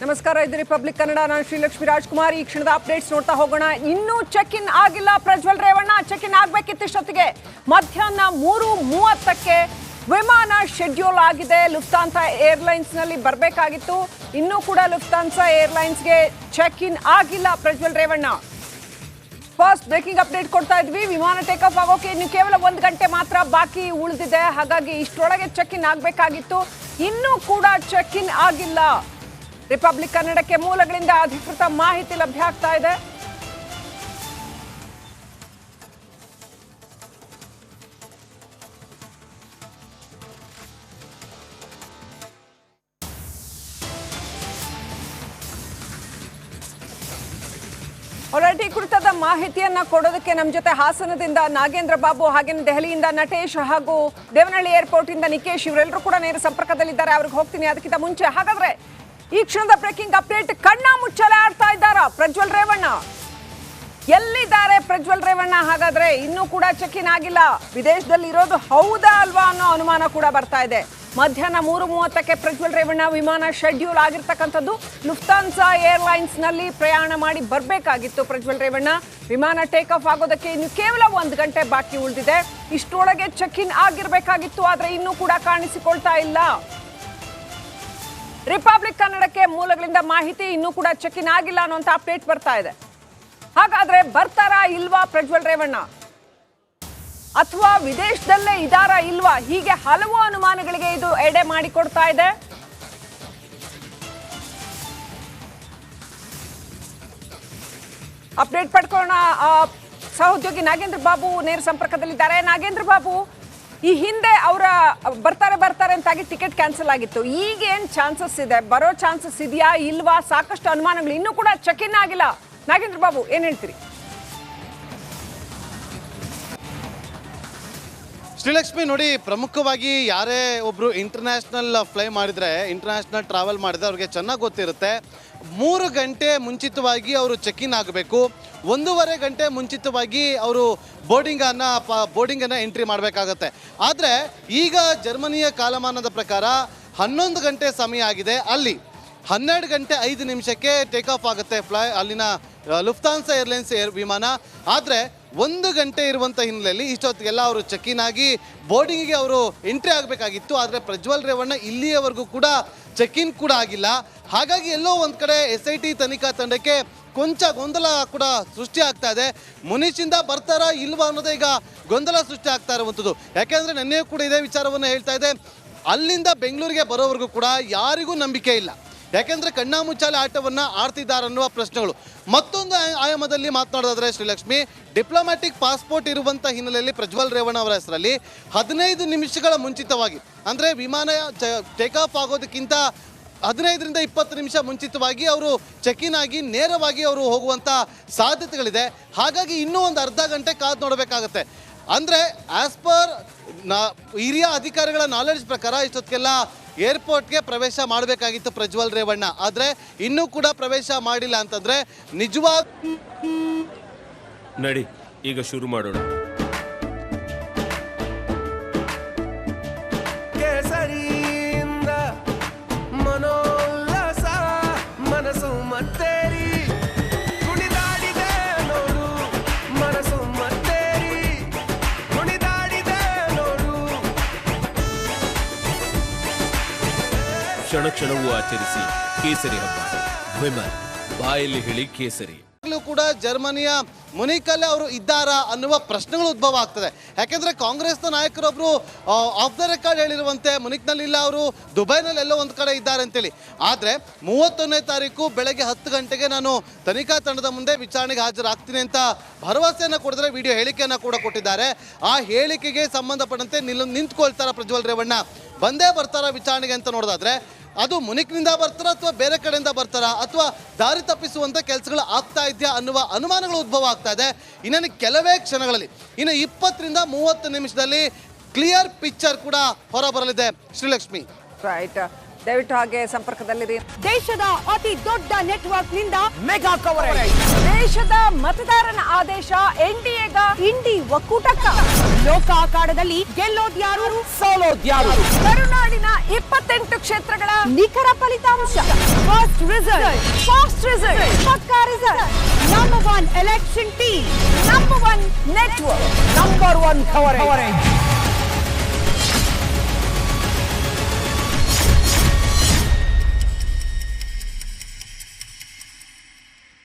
ನಮಸ್ಕಾರ, ಇದು ರಿಪಬ್ಲಿಕ್ ಕನ್ನಡ. ನಾನು ಶ್ರೀಲಕ್ಷ್ಮಿ ರಾಜ್ಕುಮಾರ್. ಈ ಕ್ಷಣದ ಅಪ್ಡೇಟ್ಸ್ ನೋಡ್ತಾ ಹೋಗೋಣ. ಇನ್ನೂ ಚೆಕ್ ಇನ್ ಆಗಿಲ್ಲ ಪ್ರಜ್ವಲ್ ರೇವಣ್ಣ. ಚೆಕ್ ಇನ್ ಆಗ್ಬೇಕಿತ್ತು ಇಷ್ಟೊತ್ತಿಗೆ. ಮಧ್ಯಾಹ್ನ 3:30ಕ್ಕೆ ವಿಮಾನ ಶೆಡ್ಯೂಲ್ ಆಗಿದೆ. ಲುಫ್ತಾನ್ಸಾ ಏರ್ಲೈನ್ಸ್ ನಲ್ಲಿ ಬರಬೇಕಾಗಿತ್ತು. ಇನ್ನೂ ಕೂಡ ಲುಫ್ತಾನ್ಸಾ ಏರ್ಲೈನ್ಸ್ಗೆ ಚೆಕ್ ಇನ್ ಆಗಿಲ್ಲ Prajwal Revanna. First breaking update ಕೊಡ್ತಾ ಇದ್ವಿ. ವಿಮಾನ ಟೇಕ್ ಆಫ್ ಆಗೋಕೆ ಇನ್ನು ಕೇವಲ 1 ಗಂಟೆ ಮಾತ್ರ ಬಾಕಿ ಉಳಿದಿದೆ. ಹಾಗಾಗಿ ಇಷ್ಟರೊಳಗೆ ಚೆಕ್ ಇನ್ ಆಗಬೇಕಾಗಿತ್ತು. ಇನ್ನೂ ಕೂಡ ಚೆಕ್ ಇನ್ ಆಗಿಲ್ಲ. ರಿಪಬ್ಲಿಕ್ ಕನ್ನಡಕ್ಕೆ ಮೂಲಗಳಿಂದ ಅಧಿಕೃತ ಮಾಹಿತಿ ಲಭ್ಯ ಆಗ್ತಾ ಇದೆ. ಆಲ್ರೆಡಿ ಕುರಿತಾದ ಮಾಹಿತಿಯನ್ನ ಕೊಡೋದಕ್ಕೆ ನಮ್ಮ ಜೊತೆ ಹಾಸನದಿಂದ ನಾಗೇಂದ್ರ ಬಾಬು, ಹಾಗೇನೆ ದೆಹಲಿಯಿಂದ ನಟೇಶ್ ಹಾಗೂ ದೇವನಹಳ್ಳಿ ಏರ್ಪೋರ್ಟ್ ಇಂದ ನಿಕೇಶ್ ಇವರೆಲ್ಲರೂ ಕೂಡ ನೇರ ಸಂಪರ್ಕದಲ್ಲಿದ್ದಾರೆ. ಅವ್ರಿಗೆ ಹೋಗ್ತೀನಿ. ಅದಕ್ಕಿಂತ ಮುಂಚೆ ಹಾಗಾದ್ರೆ ಈ ಕ್ಷಣದ ಬ್ರೇಕಿಂಗ್ ಅಪ್ಡೇಟ್. ಕಣ್ಣ ಮುಚ್ಚಲೆ ಆಡ್ತಾ ಇದ್ದಾರಾ ಪ್ರಜ್ವಲ್ ರೇವಣ್ಣ? ಎಲ್ಲಿದ್ದಾರೆ ಪ್ರಜ್ವಲ್ ರೇವಣ್ಣ? ಹಾಗಾದ್ರೆ ಇನ್ನೂ ಕೂಡ ಚೆಕ್ ಇನ್ ಆಗಿಲ್ಲ. ವಿದೇಶದಲ್ಲಿ ಇರೋದು ಹೌದಾ ಅಲ್ವಾ ಅನ್ನೋ ಅನುಮಾನ ಕೂಡ ಬರ್ತಾ ಇದೆ. ಮಧ್ಯಾಹ್ನ 3:30ಕ್ಕೆ ಪ್ರಜ್ವಲ್ ರೇವಣ್ಣ ವಿಮಾನ ಶೆಡ್ಯೂಲ್ ಆಗಿರ್ತಕ್ಕಂಥದ್ದು. ಲುಫ್ತಾನ್ಸಾ ಏರ್ಲೈನ್ಸ್ ನಲ್ಲಿ ಪ್ರಯಾಣ ಮಾಡಿ ಬರಬೇಕಾಗಿತ್ತು ಪ್ರಜ್ವಲ್ ರೇವಣ್ಣ. ವಿಮಾನ ಟೇಕ್ ಆಫ್ ಆಗೋದಕ್ಕೆ ಇನ್ನು ಕೇವಲ 1 ಗಂಟೆ ಬಾಕಿ ಉಳಿದಿದೆ. ಇಷ್ಟರೊಳಗೆ ಚೆಕ್ ಇನ್ ಆಗಿರ್ಬೇಕಾಗಿತ್ತು, ಆದ್ರೆ ಇನ್ನೂ ಕೂಡ ಕಾಣಿಸಿಕೊಳ್ತಾ ಇಲ್ಲ. ರಿಪಬ್ಲಿಕ್ ಕನ್ನಡಕ್ಕೆ ಮೂಲಗಳಿಂದ ಮಾಹಿತಿ, ಇನ್ನೂ ಕೂಡ ಚೆಕ್ ಇನ್ ಆಗಿಲ್ಲ ಅನ್ನುವಂತ ಅಪ್ಡೇಟ್ ಬರ್ತಾ ಇದೆ. ಹಾಗಾದ್ರೆ ಬರ್ತಾರಾ ಇಲ್ವಾ ಪ್ರಜ್ವಲ್ ರೇವಣ್ಣ, ಅಥವಾ ವಿದೇಶದಲ್ಲೇ ಇದಾರಾ ಇಲ್ವಾ? ಹೀಗೆ ಹಲವು ಅನುಮಾನಗಳಿಗೆ ಇದು ಎಡೆ ಮಾಡಿಕೊಡ್ತಾ ಇದೆ. ಅಪ್ಡೇಟ್ ಪಡ್ಕೊಳ್ಳೋಣ. ಸಹೋದ್ಯೋಗಿ ನಾಗೇಂದ್ರ ಬಾಬು ನೇರ ಸಂಪರ್ಕದಲ್ಲಿದ್ದಾರೆ. ನಾಗೇಂದ್ರ ಬಾಬು, ಈ ಹಿಂದೆ ಅವರ ಬರ್ತಾರೆ ಅಂತಾಗಿ ಟಿಕೆಟ್ ಕ್ಯಾನ್ಸಲ್ ಆಗಿತ್ತು. ಈಗ ಏನ್ ಚಾನ್ಸಸ್ ಇದೆ? ಬರೋ ಚಾನ್ಸಸ್ ಇದೆಯಾ ಇಲ್ವಾ? ಸಾಕಷ್ಟು ಅನುಮಾನಗಳು, ಇನ್ನೂ ಕೂಡ ಚೆಕ್ ಇನ್ ಆಗಿಲ್ಲ. ನಾಗೇಂದ್ರ ಬಾಬು, ಏನ್ ಹೇಳ್ತೀರಿ? ಶ್ರೀಲಕ್ಷ್ಮಿ, ನೋಡಿ, ಪ್ರಮುಖವಾಗಿ ಯಾರೇ ಒಬ್ರು ಇಂಟರ್ನ್ಯಾಷನಲ್ ಟ್ರಾವೆಲ್ ಮಾಡಿದ್ರೆ ಅವ್ರಿಗೆ ಚೆನ್ನಾಗಿ ಗೊತ್ತಿರುತ್ತೆ. 3 ಗಂಟೆ ಮುಂಚಿತವಾಗಿ ಅವರು ಚೆಕ್ ಇನ್ ಆಗಬೇಕು. 1.5 ಗಂಟೆ ಮುಂಚಿತವಾಗಿ ಅವರು ಬೋರ್ಡಿಂಗನ್ನು ಎಂಟ್ರಿ ಮಾಡಬೇಕಾಗತ್ತೆ. ಆದರೆ ಈಗ ಜರ್ಮನಿಯ ಕಾಲಮಾನದ ಪ್ರಕಾರ 11 ಗಂಟೆ ಸಮಯ ಆಗಿದೆ. ಅಲ್ಲಿ 12 ಗಂಟೆ 5 ನಿಮಿಷಕ್ಕೆ ಟೇಕ್ ಆಫ್ ಆಗುತ್ತೆ ಅಲ್ಲಿನ ಲುಫ್ತಾನ್ಸಾ ಏರ್ಲೈನ್ಸ್ ವಿಮಾನ. ಆದರೆ 1 ಗಂಟೆ ಇರುವಂಥ ಹಿನ್ನೆಲೆಯಲ್ಲಿ ಇಷ್ಟೊತ್ತಿಗೆಲ್ಲ ಅವರು ಚೆಕ್ ಇನ್ ಆಗಿ ಬೋರ್ಡಿಂಗಿಗೆ ಅವರು ಎಂಟ್ರಿ ಆಗಬೇಕಾಗಿತ್ತು. ಆದರೆ ಪ್ರಜ್ವಲ್ ರೇವಣ್ಣ ಇಲ್ಲಿಯವರೆಗೂ ಕೂಡ ಚೆಕ್ ಇನ್ ಕೂಡ ಆಗಿಲ್ಲ. ಹಾಗಾಗಿ ಎಲ್ಲೋ ಒಂದು ಕಡೆ SIT ತನಿಖಾ ತಂಡಕ್ಕೆ ಕೊಂಚ ಗೊಂದಲ ಕೂಡ ಸೃಷ್ಟಿ ಆಗ್ತಾ ಇದೆ. ಮುನೀಶಿಂದ ಬರ್ತಾರಾ ಇಲ್ವಾ ಅನ್ನೋದೇ ಈಗ ಗೊಂದಲ ಸೃಷ್ಟಿ ಆಗ್ತಾ ಇರುವಂಥದ್ದು. ಯಾಕೆಂದರೆ ನೆನ್ನೆಯೂ ಕೂಡ ಇದೇ ವಿಚಾರವನ್ನು ಹೇಳ್ತಾ ಇದೆ. ಅಲ್ಲಿಂದ ಬೆಂಗಳೂರಿಗೆ ಬರೋವರೆಗೂ ಕೂಡ ಯಾರಿಗೂ ನಂಬಿಕೆ ಇಲ್ಲ. ಯಾಕೆಂದರೆ ಕಣ್ಣಾಮುಚ್ಚಾಲೆ ಆಟವನ್ನು ಆಡ್ತಿದ್ದಾರನ್ನುವ ಪ್ರಶ್ನೆಗಳು. ಮತ್ತೊಂದು ಆಯಾಮದಲ್ಲಿ ಮಾತನಾಡೋದಾದ್ರೆ ಶ್ರೀಲಕ್ಷ್ಮಿ, ಡಿಪ್ಲೊಮ್ಯಾಟಿಕ್ ಪಾಸ್ಪೋರ್ಟ್ ಇರುವಂಥ ಹಿನ್ನೆಲೆಯಲ್ಲಿ ಪ್ರಜ್ವಲ್ ರೇವಣ್ಣ ಅವರ ಹೆಸರಲ್ಲಿ 15 ನಿಮಿಷಗಳ ಮುಂಚಿತವಾಗಿ, ಅಂದರೆ ವಿಮಾನ ಟೇಕ್ ಆಫ್ ಆಗೋದಕ್ಕಿಂತ 15ರಿಂದ 20 ನಿಮಿಷ ಮುಂಚಿತವಾಗಿ ಅವರು ಚೆಕ್ ಇನ್ ಆಗಿ ನೇರವಾಗಿ ಅವರು ಹೋಗುವಂಥ ಸಾಧ್ಯತೆಗಳಿದೆ. ಹಾಗಾಗಿ ಇನ್ನೂ ಒಂದು ಅರ್ಧ ಗಂಟೆ ಕಾದು ನೋಡಬೇಕಾಗತ್ತೆ. ಅಂದರೆ ಆಸ್ ಪರ್ ಹಿರಿಯ ಅಧಿಕಾರಿಗಳ ನಾಲೆಡ್ಜ್ ಪ್ರಕಾರ ಇಷ್ಟೊತ್ತಿಗೆಲ್ಲ ಏರ್ಪೋರ್ಟ್ಗೆ ಪ್ರವೇಶ ಮಾಡಬೇಕಾಗಿತ್ತು ಪ್ರಜ್ವಲ್ ರೇವಣ್ಣ. ಆದರೆ ಇನ್ನೂ ಕೂಡ ಪ್ರವೇಶ ಮಾಡಿಲ್ಲ ಅಂತಂದರೆ ನಿಜವಾಗಿ ನಡಿ ಈಗ ಶುರು ಮಾಡೋಣ. ಕೇಸರಿಯಿಂದ ಮನೋಲ್ಲಾಸ ಮನಸ್ಸು ಮತ್ತೇರಿ ಕುಣಿದಾಡಿದೆ ನೋಡು, ಮನಸ್ಸು ಮತ್ತೇರಿ ಕುಣಿದಾಡಿದೆ ನೋಡು. ಕ್ಷಣ ಕ್ಷಣವೂ ಆಚರಿಸಿ ಕೇಸರಿ ಹಬ್ಬ. ವಿಮಲ್, ಬಾಯಲ್ಲಿ ಹೇಳಿ ಕೇಸರಿ. ಕೂಡ ಜರ್ಮನಿಯ ಮುನಿಕಲ್ಲೇ ಅವರು ಇದ್ದಾರಾ ಅನ್ನುವ ಪ್ರಶ್ನೆಗಳು ಉದ್ಭವ ಆಗ್ತದೆ. ಯಾಕೆಂದರೆ ಕಾಂಗ್ರೆಸ್ನ ನಾಯಕರೊಬ್ಬರು ಆಫ್ ದ ರೆಕಾರ್ಡ್ ಹೇಳಿರುವಂತೆ ಮುನಿಕ್ನಲ್ಲಿಲ್ಲ, ಅವರು ದುಬೈನಲ್ಲಿ ಎಲ್ಲೋ ಒಂದು ಕಡೆ ಇದ್ದಾರೆ ಅಂತೇಳಿ. ಆದರೆ 31ನೇ ತಾರೀಕು ಬೆಳಗ್ಗೆ 10 ಗಂಟೆಗೆ ನಾನು ತನಿಖಾ ತಂಡದ ಮುಂದೆ ವಿಚಾರಣೆಗೆ ಹಾಜರಾಗ್ತೀನಿ ಅಂತ ಭರವಸೆಯನ್ನು ಕೊಡಿದ್ರೆ ವಿಡಿಯೋ ಹೇಳಿಕೆಯನ್ನು ಕೂಡ ಕೊಟ್ಟಿದ್ದಾರೆ. ಆ ಹೇಳಿಕೆಗೆ ಸಂಬಂಧಪಟ್ಟಂತೆ ನಿಂತ್ಕೊಳ್ತಾರ ಪ್ರಜ್ವಲ್ ರೇವಣ್ಣ, ಬಂದೇ ಬರ್ತಾರ ವಿಚಾರಣೆಗೆ ಅಂತ ನೋಡೋದಾದ್ರೆ ಅದು ಮುನಿಕ್ನಿಂದ ಬರ್ತಾರ ಅಥವಾ ಬೇರೆ ಕಡೆಯಿಂದ ಬರ್ತಾರ ಅಥವಾ ದಾರಿ ತಪ್ಪಿಸುವಂಥ ಕೆಲಸಗಳು ಆಗ್ತಾ ಇದೆಯಾ ಅನ್ನುವ ಅನುಮಾನಗಳು ಉದ್ಭವ ಆಗ್ತಾ ಇದೆ. ಇನ್ನೇನು ಕೆಲವೇ ಕ್ಷಣಗಳಲ್ಲಿ, ಇನ್ನು 20ರಿಂದ 30 ನಿಮಿಷದಲ್ಲಿ ಕ್ಲಿಯರ್ ಪಿಕ್ಚರ್ ಕೂಡ ಹೊರಬರಲಿದೆ ಶ್ರೀಲಕ್ಷ್ಮಿ. ರೈಟ್. ದಯವಿಟ್ಟು ಹಾಗೆ ಸಂಪರ್ಕದಲ್ಲಿರಿ. ದೇಶದ ಅತಿ ದೊಡ್ಡ ನೆಟ್ವರ್ಕ್ ನಿಂದ ಮೆಗಾ ಕವರೇಜ್. ದೇಶದ ಮತದಾರನ ಆದೇಶ ಎನ್ಡಿಎಗ ಇಂಡಿ ಒಕ್ಕೂಟಕ್ಕ. ಲೋಕ ಅಖಾಡದಲ್ಲಿ ಗೆಲ್ಲೋದ್ಯಾರು ಸೋಲೋದ್ಯಾರು. ಕರುನಾಡಿನ 28 ಕ್ಷೇತ್ರಗಳ ನಿಖರ ಫಲಿತಾಂಶ. ಫಾಸ್ಟ್ ರಿಸಲ್ಟ್ ಪಕ್ಕಾ result. Number 1 election team, number 1 network, number 1 coverage.